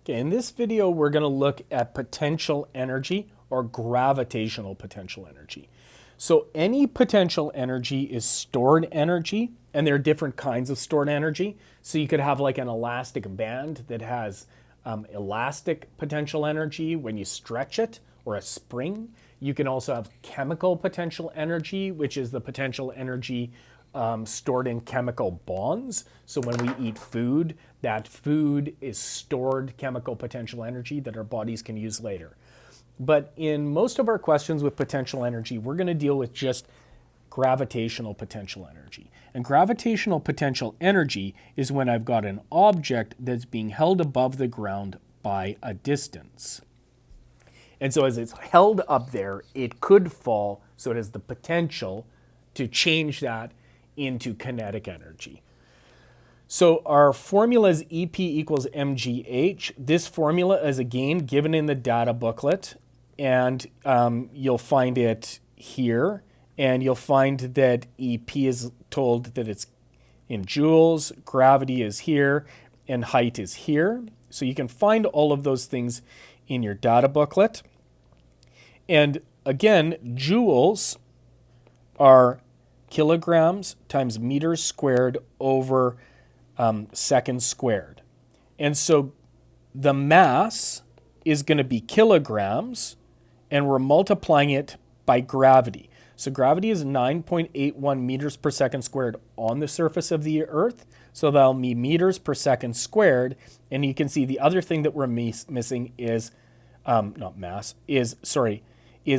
Okay, in this video, we're going to look at potential energy or gravitational potential energy. So any potential energy is stored energy, and there are different kinds of stored energy. So you could have like an elastic band that has elastic potential energy when you stretch it, or a spring. You can also have chemical potential energy, which is the potential energy stored in chemical bonds. So when we eat food, that food is stored chemical potential energy that our bodies can use later. But in most of our questions with potential energy, we're going to deal with just gravitational potential energy. And gravitational potential energy is when I've got an object that's being held above the ground by a distance. And so as it's held up there, it could fall, so it has the potential to change that into kinetic energy. So our formula is EP equals mgh. This formula is again given in the data booklet, and you'll find it here. And you'll find that EP is told that it's in joules, gravity is here, and height is here. So you can find all of those things in your data booklet. And again, joules are kilograms times meters squared over seconds squared. And so the mass is going to be kilograms, and we're multiplying it by gravity. So gravity is 9.81 meters per second squared on the surface of the Earth. So that'll be meters per second squared. And you can see the other thing that we're missing is, is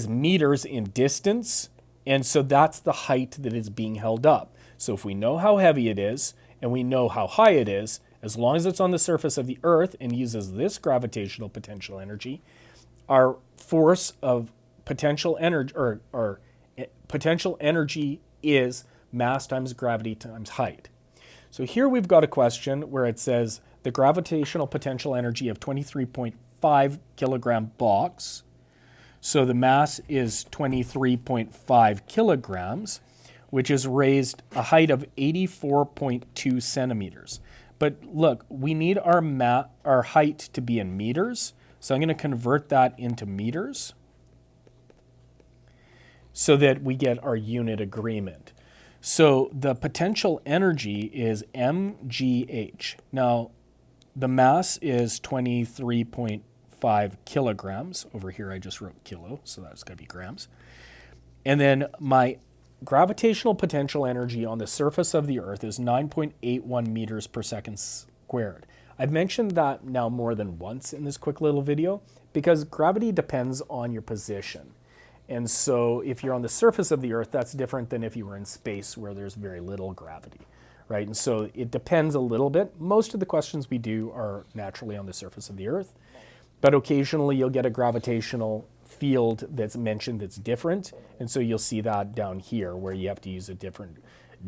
meters in distance. And so that's the height that is being held up. So if we know how heavy it is and we know how high it is, as long as it's on the surface of the Earth and uses this gravitational potential energy, our force of potential energy or potential energy is mass times gravity times height. So here we've got a question where it says the gravitational potential energy of 23.5 kilogram box. So the mass is 23.5 kilograms, which is raised a height of 84.2 centimeters. But look, we need our height to be in meters. So I'm going to convert that into meters so that we get our unit agreement. So the potential energy is mgh. Now, the mass is 23.5 kilograms. Over here I just wrote kilo, so that's got to be grams. And then my gravitational potential energy on the surface of the Earth is 9.81 meters per second squared. I've mentioned that now more than once in this quick little video because gravity depends on your position. And so if you're on the surface of the Earth, that's different than if you were in space where there's very little gravity, right? And so it depends a little bit. Most of the questions we do are naturally on the surface of the Earth, but occasionally you'll get a gravitational field that's mentioned that's different. And so you'll see that down here where you have to use a different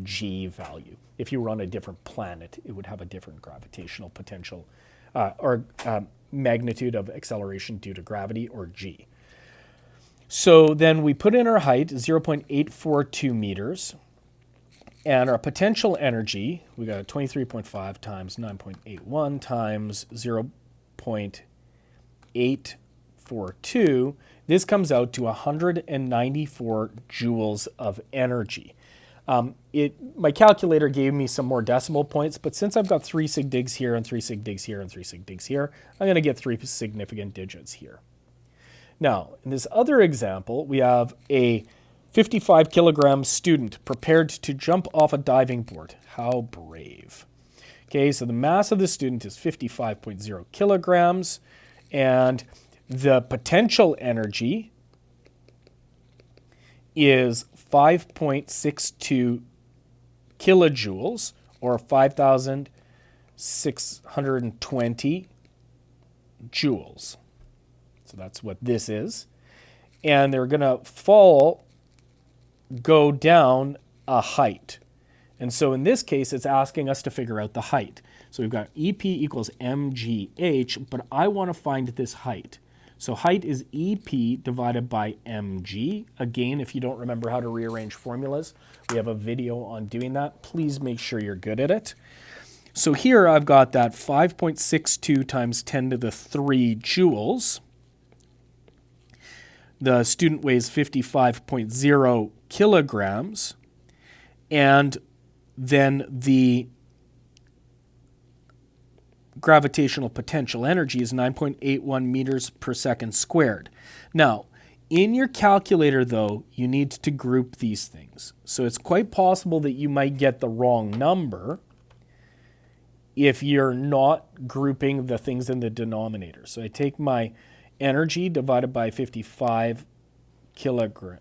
G value. If you were on a different planet, it would have a different gravitational potential or magnitude of acceleration due to gravity, or G. So then we put in our height, 0.842 meters, and our potential energy, we got 23.5 times 9.81 times 0.842. This comes out to 194 joules of energy. My calculator gave me some more decimal points, but since I've got 3 sig digs here and 3 sig digs here and 3 sig digs here, I'm going to get 3 significant digits here. Now, in this other example, we have a 55 kilogram student prepared to jump off a diving board. How brave. Okay, so the mass of the student is 55.0 kilograms, and the potential energy is 5.62 kilojoules, or 5,620 joules. So that's what this is. And they're going to go down a height. And so in this case, it's asking us to figure out the height. So we've got EP equals mgh, but I want to find this height. So height is EP divided by mg. Again, if you don't remember how to rearrange formulas, we have a video on doing that. Please make sure you're good at it. So here I've got that 5.62 times 10 to the 3 joules. The student weighs 55.0 kilograms. And then the gravitational potential energy is 9.81 meters per second squared. Now, in your calculator, though, you need to group these things. So it's quite possible that you might get the wrong number if you're not grouping the things in the denominator. So I take my energy divided by 55 kilogram,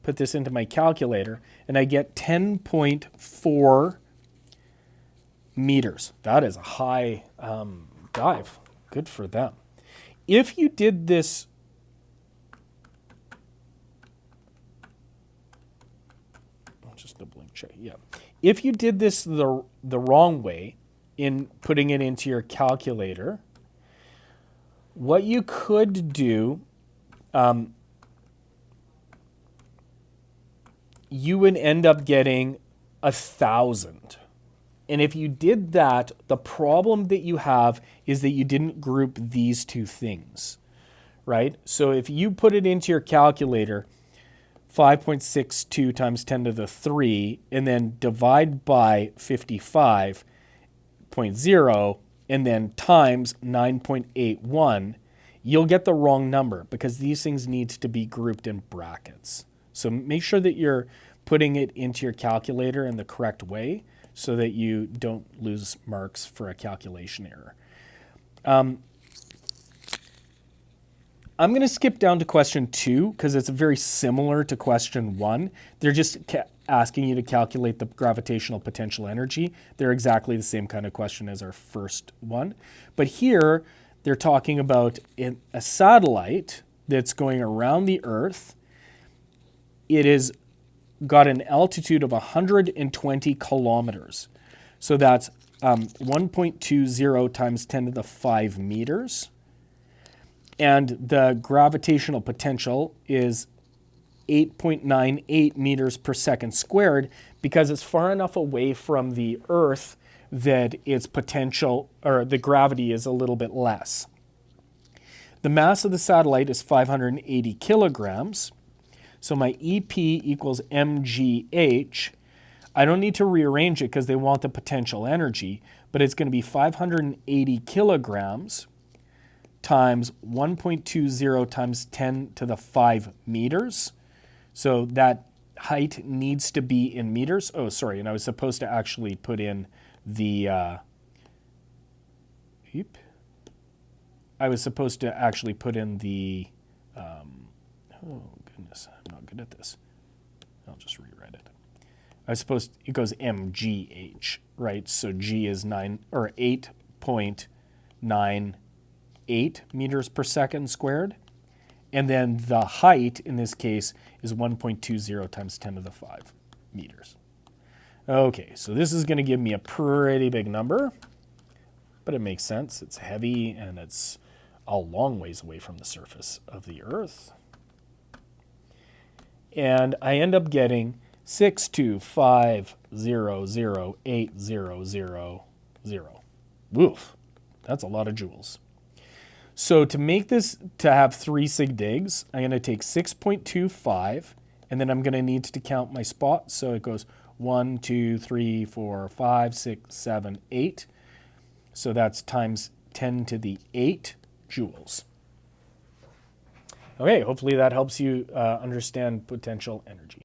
put this into my calculator, and I get 10.4 meters. That is a high dive. Good for them. If you did this, I'll just double check. Yeah. If you did this the wrong way in putting it into your calculator, what you could do, you would end up getting 1,000. And if you did that, the problem that you have is that you didn't group these two things, right? So if you put it into your calculator, 5.62 times 10 to the 3, and then divide by 55.0, and then times 9.81, you'll get the wrong number because these things need to be grouped in brackets. So make sure that you're putting it into your calculator in the correct way so that you don't lose marks for a calculation error. I'm going to skip down to question 2 because it's very similar to question 1. They're just asking you to calculate the gravitational potential energy. They're exactly the same kind of question as our first one. But here, they're talking about a satellite that's going around the Earth. It is got an altitude of 120 kilometers. So that's 1.20 times 10 to the 5 meters. And the gravitational potential is 8.98 meters per second squared because it's far enough away from the Earth that its potential, or the gravity, is a little bit less. The mass of the satellite is 580 kilograms. So my EP equals mgh. I don't need to rearrange it because they want the potential energy, but it's going to be 580 kilograms times 1.20 times 10 to the 5 meters. So that height needs to be in meters. Oh, sorry, and I was supposed to actually put in the, I was supposed to actually put in the, oh goodness, I'm not good at this. I'll just rewrite it. It goes mgh, right? So g is 8.98 meters per second squared. And then the height in this case is 1.20 times 10 to the 5 meters. Okay, so this is going to give me a pretty big number, but it makes sense. It's heavy and it's a long ways away from the surface of the Earth. And I end up getting 625008000. Woof, that's a lot of joules. So to make this to have 3 sig digs, I'm going to take 6.25, and then I'm going to need to count my spots. So it goes 1, 2, 3, 4, 5, 6, 7, 8. So that's times 10 to the 8 joules. Okay, hopefully that helps you understand potential energy.